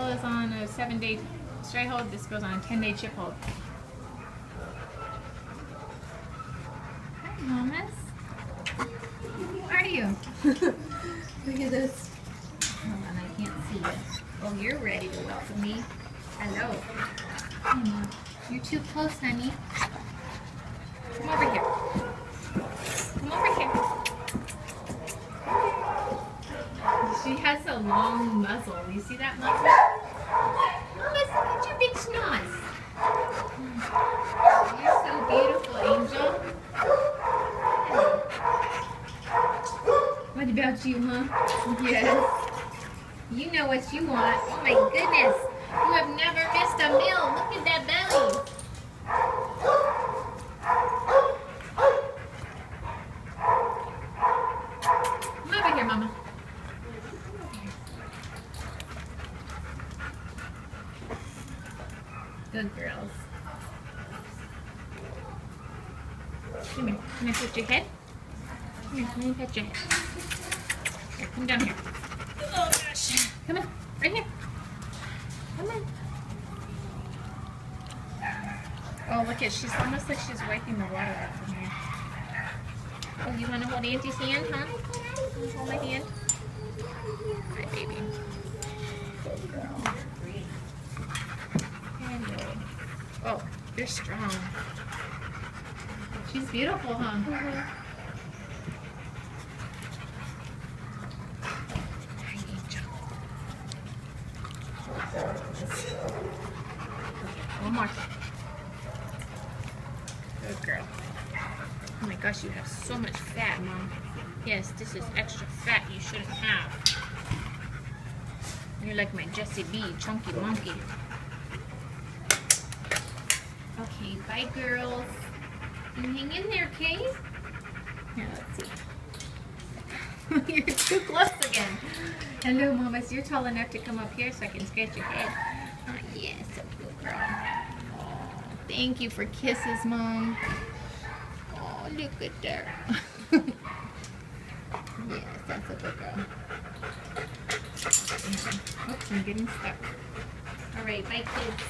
girl is on a 7-day stray hold. This girl's on a 10-day chip hold. Hi, mamas. How are you? Look at this. Hold on, I can't see you. Oh, you're ready to welcome me. Hello. Hey, Mom. You're too close, honey. Come over here. Come over here. She has a long muzzle. You see that muzzle? Oh, let's look at your big schnoz. You're so beautiful, Angel. What about you, huh? Yes. You know what you want. Oh my goodness. You have never missed a meal. Look at that belly. Come over here, Mama. Good girls. Come here. Can I pet your head? Come here. Let me pet your head. Here, come down here. Oh gosh. Come on. Right here. Come on. Oh, look at, she's almost like she's wiping the water out from here. Oh, you want to hold Auntie's hand, huh? Can you hold my hand? Hi, baby. Good girl. Hello. Oh, you're strong. She's beautiful, huh? Mm-hmm. One more. Good girl. Oh my gosh, you have so much fat, Mom. Yes, this is extra fat you shouldn't have. You're like my Jessie B, chunky monkey. Okay, bye girls. You hang in there, okay? Here, let's see. You're too close again. Hello, Mamas. You're tall enough to come up here so I can scratch your head. Oh, yes, a good girl. Oh, thank you for kisses, Mom. Oh, look at her. Yes, that's a good girl. Oops, I'm getting stuck. All right, bye, kids.